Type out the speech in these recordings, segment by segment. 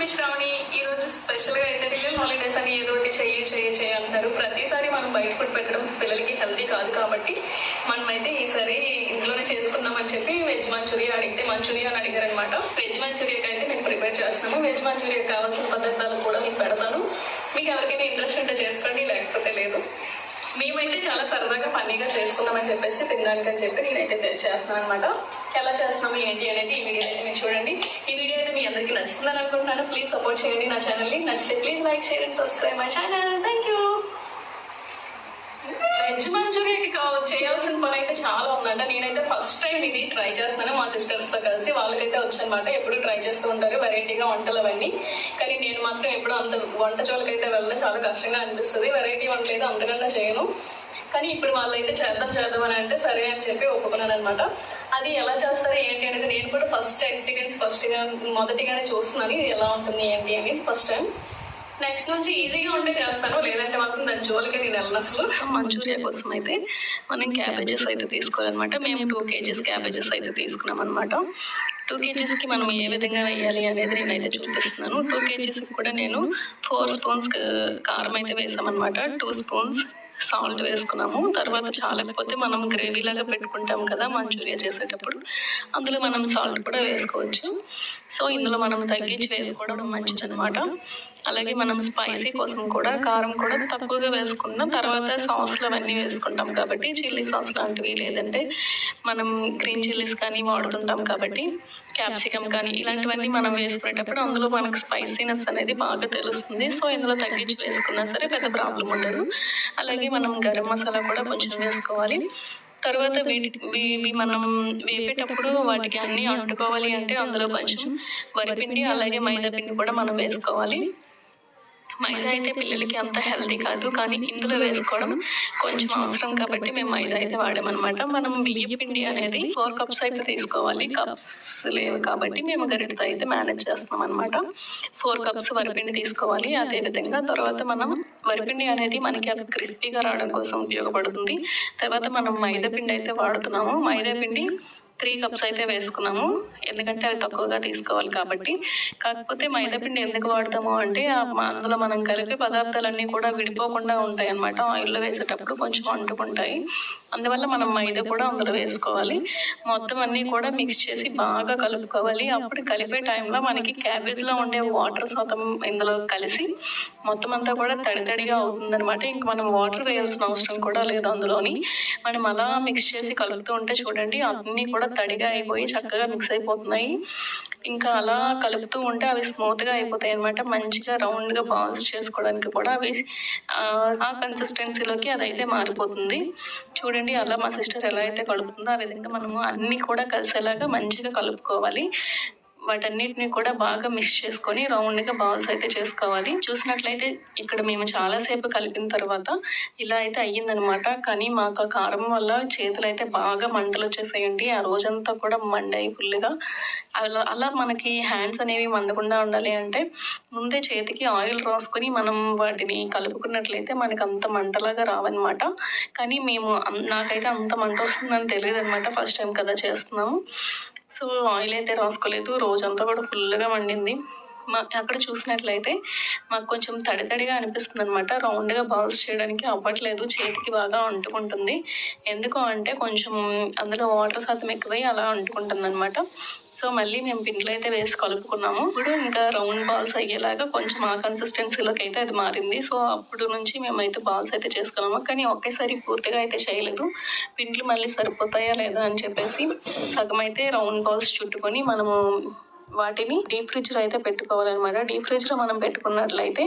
మీ శ్రావణి. ఈరోజు స్పెషల్గా అయితే పిల్లల హాలిడేస్ అని ఏదో ఒకటి చెయ్యి అంటారు. ప్రతిసారి మనం బయట ఫుడ్ పెట్టడం పిల్లలకి హెల్తీ కాదు కాబట్టి మనమైతే ఈసారి ఇంట్లోనే చేసుకుందామని చెప్పి వెజ్ మంచూరియా అడిగితే మంచూరియా అని అడిగారనమాట. వెజ్ మంచూరియాకి అయితే మేము ప్రిపేర్ చేస్తున్నాము. వెజ్ మంచూరియాకి కావాల్సిన పదార్థాలు కూడా మీకు పెడతాను. మీకు ఎవరికైనా ఇంట్రెస్ట్ ఉంటే చేసుకోండి, లేకపోతే లేదు. మేమైతే చాలా సరదాగా ఫన్నీగా చేసుకుందామని చెప్పేసి తినడానికి అని చెప్పి నేనైతే చేస్తున్నాను అనమాట. ఎలా చేస్తున్నాము ఏంటి అనేది ఈ వీడియో అయితే మీరు చూడండి. ఈ వీడియో అయితే మీ అందరికీ నచ్చుతుందని అనుకుంటున్నాను. ప్లీజ్ సపోర్ట్ చేయండి నా ఛానల్ని. నచ్చితే please like, share and subscribe my channel. Thank you. Veg మంచూరియాకి చేయాల్సిన పని అయితే చాలా ఉందంట. నేనైతే ఫస్ట్ టైం ఇది ట్రై చేస్తున్నాను మా సిస్టర్స్తో కలిసి. వాళ్ళకైతే వచ్చనమాట. ఎప్పుడు ట్రై చేస్తూ ఉంటారు వెరైటీగా వంటలు అవన్నీ. కానీ నేను మాత్రం ఎప్పుడు అంత వంట జోలికైతే వెళ్ళడం చాలా కష్టంగా అనిపిస్తుంది. వెరైటీ వంటలు అయితే అంతకన్నా చేయను. కానీ ఇప్పుడు వాళ్ళైతే చేద్దాం అని అంటే సరే అని చెప్పి ఒప్పుకున్నాను అనమాట. అది ఎలా చేస్తారు ఏంటి అనేది నేను కూడా మొదటిగానే చూస్తున్నాను. ఇది ఎలా ఉంటుంది ఏంటి అని ఫస్ట్ టైం. నెక్స్ట్ నుంచి ఈజీగా ఉంటే చేస్తాను, లేదంటే మాత్రం దాని జోలికి నేను వెళ్ళను అసలు. మంచూరియా కోసం అయితే మనం క్యాబేజెస్ అయితే తీసుకోవాలన్నమాట. మేము 2 kgs క్యాబేజెస్ అయితే తీసుకున్నాం అనమాట. 2 kgsకి మనం ఏ విధంగా వేయాలి అనేది నేనైతే చూపిస్తున్నాను. 2 kgsకి కూడా నేను 4 స్పూన్స్ కారం అయితే వేసామన్నమాట. 2 స్పూన్స్ సాల్ట్ వేసుకున్నాము. తర్వాత చాలకపోతే మనం గ్రేవీ లాగా పెట్టుకుంటాం కదా మంచూరియా చేసేటప్పుడు, అందులో మనం సాల్ట్ కూడా వేసుకోవచ్చు. సో ఇందులో మనం తగ్గించి వేసుకోవడం మంచిది అనమాట. అలాగే మనం స్పైసీ కోసం కూడా కారం కూడా తక్కువగా వేసుకున్నాం. తర్వాత సాస్లు అవన్నీ వేసుకుంటాం కాబట్టి చిల్లీ సాస్ లాంటివి, లేదంటే మనం గ్రీన్ చిల్లీస్ కానీ వాడుతుంటాం కాబట్టి క్యాప్సికమ్ కానీ ఇలాంటివన్నీ మనం వేసుకునేటప్పుడు అందులో మనకు స్పైసీనెస్ అనేది బాగా తెలుస్తుంది. సో ఇందులో తగ్గించి వేసుకున్నా సరే పెద్ద ప్రాబ్లం ఉండదు. అలాగే మనం గరం మసాలా కూడా కొంచెం వేసుకోవాలి. తర్వాత వీటి మనం వేపేటప్పుడు వాటికి అన్నీ అంటుకోవాలి అంటే అందులో కొంచెం వరిపిండి అలాగే మైదా పిండి కూడా మనం వేసుకోవాలి. మైదా అయితే పిల్లలకి అంత హెల్తీ కాదు, కానీ ఇందులో వేసుకోవడం కొంచెం అవసరం కాబట్టి మేము మైదా అయితే వాడామన్నమాట. మనం బియ్యం పిండి అనేది 4 cups అయితే తీసుకోవాలి. కప్స్ లేవు కాబట్టి మేము గరిటతో అయితే మేనేజ్ చేస్తాం అనమాట. 4 cups వరిపిండి తీసుకోవాలి. అదేవిధంగా తర్వాత మనం వరిపిండి అనేది మనకి అది క్రిస్పీగా రావడం కోసం ఉపయోగపడుతుంది. తర్వాత మనం మైదా పిండి అయితే వాడుతున్నాము. మైదా పిండి 3 cups అయితే వేసుకున్నాము, ఎందుకంటే అవి తక్కువగా తీసుకోవాలి కాబట్టి. కాకపోతే మైదాపిండి ఎందుకు వాడతాము అంటే అందులో మనం కలిపే పదార్థాలన్నీ కూడా విడిపోకుండా ఉంటాయి అన్నమాట. ఆయిల్లో వేసేటప్పుడు కొంచెం అంటుకుంటాయి. అందువల్ల మనం మైదా కూడా అందులో వేసుకోవాలి. మొత్తం అన్నీ కూడా మిక్స్ చేసి బాగా కలుపుకోవాలి. అప్పుడు కలిపే టైంలో మనకి క్యాబేజ్లో ఉండే వాటర్ శాతం ఇందులో కలిసి మొత్తం అంతా కూడా తడిగా అవుతుందన్నమాట. ఇంక మనం వాటర్ వేయాల్సిన అవసరం కూడా లేదు అందులోని. మనం అలా మిక్స్ చేసి కలుపుతూ ఉంటే చూడండి అన్నీ కూడా తడిగా అయిపోయి చక్కగా మిక్స్ అయిపోతున్నాయి. ఇంకా అలా కలుపుతూ ఉంటే అవి స్మూత్గా అయిపోతాయి అనమాట. మంచిగా రౌండ్గా బాల్స్ చేసుకోవడానికి కూడా అవి ఆ కన్సిస్టెన్సీలోకి అదైతే మారిపోతుంది. చూడండి అలా మా సిస్టర్ ఎలా అయితే కలుపుతుందో ఆ విధంగా మనము అన్నీ కూడా కలిసేలాగా మంచిగా కలుపుకోవాలి. వాటన్నిటిని కూడా బాగా మిక్స్ చేసుకొని రౌండ్గా బాల్స్ అయితే చేసుకోవాలి. చూసినట్లయితే ఇక్కడ మేము చాలాసేపు కలిపిన తర్వాత ఇలా అయితే అయ్యిందనమాట. కానీ మాకు ఆ కారం వల్ల చేతులు అయితే బాగా మంటలు వచ్చేసాయండి. ఆ రోజంతా కూడా మండాయి ఫుల్గా. అలా మనకి హ్యాండ్స్ అనేవి మండకుండా ఉండాలి అంటే ముందే చేతికి ఆయిల్ రాసుకొని మనం వాటిని కలుపుకున్నట్లయితే మనకి అంత మంటలాగా రావన్నమాట. కానీ నాకైతే అంత మంట వస్తుందని తెలియదు అనమాట. ఫస్ట్ టైం కదా చేస్తున్నాము. సో ఆయిల్ అయితే రాసుకోలేదు. రోజంతా కూడా ఫుల్గా మండింది. అక్కడ చూసినట్లయితే మాకు కొంచెం తడిగా అనిపిస్తుంది అనమాట. రౌండ్గా బాల్స్ చేయడానికి అవ్వట్లేదు, చేతికి బాగా అంటుకుంటుంది. ఎందుకు అంటే కొంచెం అందులో వాటర్ శాతం ఎక్కువై అలా అంటుకుంటుంది అనమాట. సో మళ్ళీ మేము పిండిలో అయితే వేసి కలుపుకున్నాము. ఇప్పుడు ఇంకా రౌండ్ బాల్స్ అయ్యేలాగా కొంచెం ఆ కన్సిస్టెన్సీలోకి అయితే అది మారింది. సో అప్పుడు నుంచి మేమైతే బాల్స్ అయితే చేసుకున్నాము. కానీ ఒకేసారి పూర్తిగా అయితే చేయలేదు. పిండ్లు మళ్ళీ సరిపోతాయా లేదా అని చెప్పేసి సగం అయితే రౌండ్ బాల్స్ చుట్టుకొని మనము వాటిని డీప్ ఫ్రిడ్జ్లో అయితే పెట్టుకోవాలన్నమాట. డీప్ ఫ్రిడ్జ్లో మనం పెట్టుకున్నట్లయితే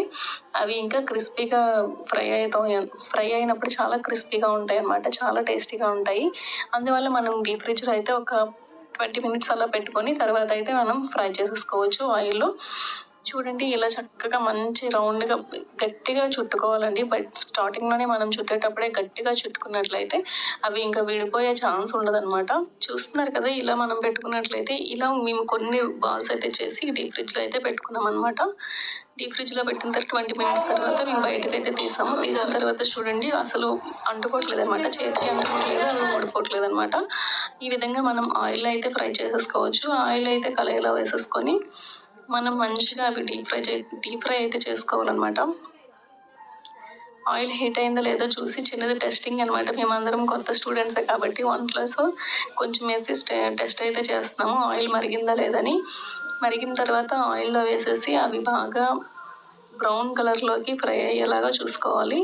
అవి ఇంకా క్రిస్పీగా ఫ్రై అయినప్పుడు చాలా క్రిస్పీగా ఉంటాయి అన్నమాట. చాలా టేస్టీగా ఉంటాయి. అందువల్ల మనం డీప్ ఫ్రిడ్జ్లో అయితే ఒక 20 minutes అలా పెట్టుకొని తర్వాత అయితే మనం ఫ్రై చేసేసుకోవచ్చు ఆయిల్లో. చూడండి ఇలా చక్కగా మంచి రౌండ్గా గట్టిగా చుట్టుకోవాలండి. బట్ స్టార్టింగ్లోనే మనం చుట్టేటప్పుడే గట్టిగా చుట్టుకున్నట్లయితే అవి ఇంకా విడిపోయే ఛాన్స్ ఉండదన్నమాట. చూస్తున్నారు కదా ఇలా మనం పెట్టుకున్నట్లయితే ఇలా మేము కొన్ని బాల్స్ అయితే చేసి డీప్ ఫ్రిడ్జ్లో అయితే పెట్టుకున్నాం అనమాట. డీప్ ఫ్రిడ్జ్లో పెట్టిన తర్వాత 20 minutes తర్వాత మేము బయటకు అయితే తీసాము. తీసిన తర్వాత చూడండి అసలు అంటుకోవట్లేదు అనమాట, చేతికి అంటుకోవట్లేదు, అవి ఊడిపోవట్లేదు అనమాట. ఈ విధంగా మనం ఆయిల్ అయితే ఫ్రై చేసేసుకోవచ్చు. ఆయిల్ అయితే కళాయిలో వేసేసుకొని మనం మంచిగా అవి డీప్ ఫ్రై అయితే చేసుకోవాలన్నమాట. ఆయిల్ హీట్ అయిందో లేదో చూసి చిన్నది టెస్టింగ్ అనమాట. మేమందరం కొత్త స్టూడెంట్సే కాబట్టి వంటలో, సో కొంచెం వేసి టెస్ట్ అయితే చేస్తున్నాము ఆయిల్ మరిగిందా లేదని. మరిగిన తర్వాత ఆయిల్లో వేసేసి అవి బాగా బ్రౌన్ కలర్లోకి ఫ్రై అయ్యేలాగా చూసుకోవాలి.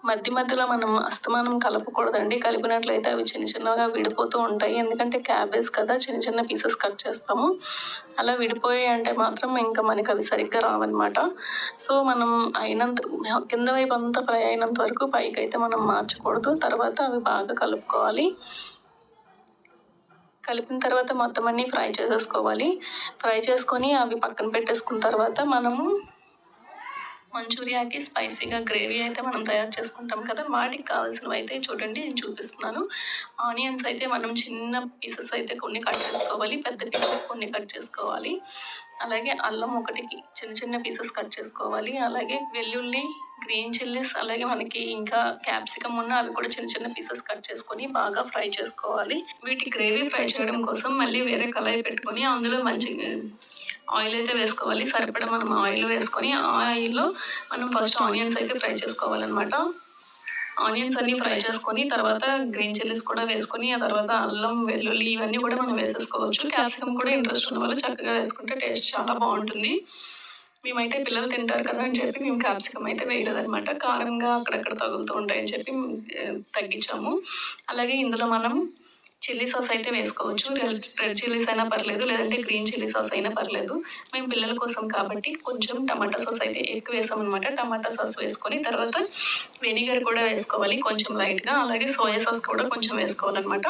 మధ్య మధ్యలో మనం అస్తమానం కలపకూడదండి. కలిపినట్లయితే అవి చిన్న చిన్నగా విడిపోతూ ఉంటాయి. ఎందుకంటే క్యాబేజ్ కదా, చిన్న చిన్న పీసెస్ కట్ చేస్తాము. అలా విడిపోయాయి అంటే మాత్రం ఇంకా మనకి అవి సరిగ్గా రావన్నమాట. సో మనం కింద వైపు అంతా ఫ్రై అయినంత వరకు పైకి అయితే మనం మార్చకూడదు. తర్వాత అవి బాగా కలుపుకోవాలి. కలిపిన తర్వాత మొత్తం అన్నీ ఫ్రై చేసేసుకోవాలి. ఫ్రై చేసుకొని అవి పక్కన పెట్టేసుకున్న తర్వాత మనము మంచూరియాకి స్పైసీగా గ్రేవీ అయితే మనం తయారు చేసుకుంటాం కదా, వాటికి కావాల్సినవి అయితే చూడండి నేను చూపిస్తున్నాను. ఆనియన్స్ అయితే మనం చిన్న పీసెస్ అయితే కొన్ని కట్ చేసుకోవాలి, పెద్ద పీసెస్ కొన్ని కట్ చేసుకోవాలి. అలాగే అల్లం ఒకటికి చిన్న చిన్న పీసెస్ కట్ చేసుకోవాలి. అలాగే వెల్లుల్లి, గ్రీన్ చిల్లీస్, అలాగే మనకి ఇంకా క్యాప్సికమ్ ఉన్న అవి కూడా చిన్న చిన్న పీసెస్ కట్ చేసుకొని బాగా ఫ్రై చేసుకోవాలి. వీటి గ్రేవీ ఫ్రై చేయడం కోసం మళ్ళీ వేరే కళాయి పెట్టుకొని అందులో ఆయిల్ అయితే వేసుకోవాలి. సరిపడా మనం ఆయిల్ వేసుకొని ఆ ఆయిల్లో మనం ఫస్ట్ ఆనియన్స్ అయితే ఫ్రై చేసుకోవాలన్నమాట. ఆనియన్స్ అన్ని ఫ్రై చేసుకొని తర్వాత గ్రీన్ చిల్లీస్ కూడా వేసుకొని ఆ తర్వాత అల్లం, వెల్లుల్లి ఇవన్నీ కూడా మనం వేసేసుకోవచ్చు. క్యాప్సికమ్ కూడా ఇంట్రెస్ట్ ఉన్న వాళ్ళు చక్కగా వేసుకుంటే టేస్ట్ చాలా బాగుంటుంది. మేమైతే పిల్లలు తింటారు కదా అని చెప్పి మేము క్యాప్సికమ్ అయితే వేయలేదన్నమాట. కారంగా అక్కడక్కడ తగులుతూ ఉంటాయని చెప్పి తగ్గించాము. అలాగే ఇందులో మనం చిల్లీ సాస్ అయితే వేసుకోవచ్చు. రెడ్ చిల్లీస్ అయినా పర్లేదు, లేదంటే గ్రీన్ చిల్లీ సాస్ అయినా పర్లేదు. మేము పిల్లల కోసం కాబట్టి కొంచెం టమాటా సాస్ అయితే ఎక్కువ వేసామన్నమాట. టమాటా సాస్ వేసుకొని తర్వాత వెనిగర్ కూడా వేసుకోవాలి కొంచెం లైట్గా. అలాగే సోయా సాస్ కూడా కొంచెం వేసుకోవాలన్నమాట.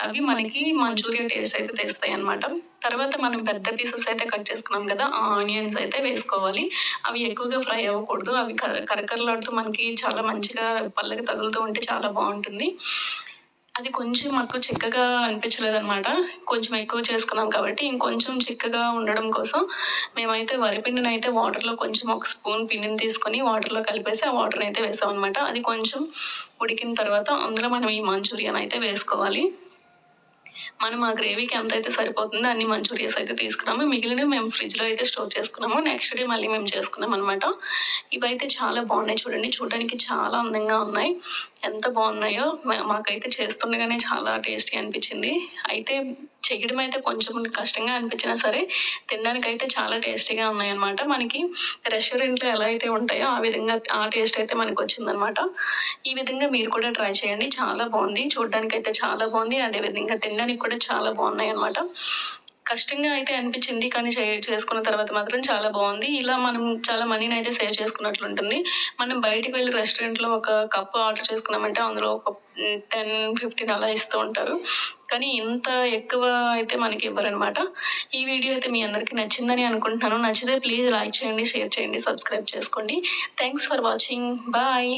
అవి మనకి మంచూరియా టేస్ట్ అయితే తెస్తాయి అన్నమాట. తర్వాత మనం పెద్ద పీసెస్ అయితే కట్ చేసుకున్నాం కదా, ఆ ఆనియన్స్ అయితే వేసుకోవాలి. అవి ఎక్కువగా ఫ్రై అవ్వకూడదు. అవి కరకరలాడుతూ మనకి చాలా మంచిగా పళ్ళకి తగులుతూ ఉంటే చాలా బాగుంటుంది. అది కొంచెం మాకు చిక్కగా అనిపించలేదన్నమాట. కొంచెం ఎక్కువ చేసుకున్నాం కాబట్టి ఇంకొంచెం చిక్కగా ఉండడం కోసం మేమైతే వరిపిండిని అయితే వాటర్లో కొంచెం ఒక స్పూన్ పిండిని తీసుకొని వాటర్లో కలిపేసి ఆ వాటర్ని అయితే వేసామన్నమాట. అది కొంచెం ఉడికిన తర్వాత అందులో మనం ఈ మంచూరియన్ అయితే వేసుకోవాలి. మనం ఆ గ్రేవీకి ఎంత అయితే సరిపోతుందో అన్ని మంచూరియాస్ అయితే తీసుకున్నాము. మిగిలినవి మేము ఫ్రిడ్జ్లో అయితే స్టోర్ చేసుకున్నాము. నెక్స్ట్ డే మళ్ళీ మేము చేసుకున్నాం అనమాట. ఇవైతే చాలా బాగున్నాయి చూడండి, చూడడానికి చాలా అందంగా ఉన్నాయి. ఎంత బాగున్నాయో మాకైతే చేస్తుండగానే చాలా టేస్టీ అనిపించింది. అయితే చేయడం అయితే కొంచెం కష్టంగా అనిపించినా సరే తినడానికైతే చాలా టేస్టీగా ఉన్నాయన్నమాట. మనకి రెస్టారెంట్లో ఎలా అయితే ఉంటాయో ఆ విధంగా ఆ టేస్ట్ అయితే మనకు వచ్చిందనమాట. ఈ విధంగా మీరు కూడా ట్రై చేయండి, చాలా బాగుంది. చూడడానికి అయితే చాలా బాగుంది, అదేవిధంగా తినడానికి కూడా చాలా బాగున్నాయి అనమాట. కష్టంగా అయితే అనిపించింది కానీ చేసుకున్న తర్వాత మాత్రం చాలా బాగుంది. ఇలా మనం చాలా మనీని అయితే సేవ్ చేసుకున్నట్లు ఉంటుంది. మనం బయటికి వెళ్ళి రెస్టారెంట్లో ఒక కప్పు ఆర్డర్ చేసుకున్నామంటే అందులో ఒక 10-15 అలా ఇస్తూ ఉంటారు. కానీ ఇంత ఎక్కువ అయితే మనకి ఇవ్వరనమాట. ఈ వీడియో అయితే మీ అందరికీ నచ్చిందని అనుకుంటున్నాను. నచ్చితే ప్లీజ్ లైక్ చేయండి, షేర్ చేయండి, సబ్స్క్రైబ్ చేసుకోండి. Thanks for watching. బాయ్.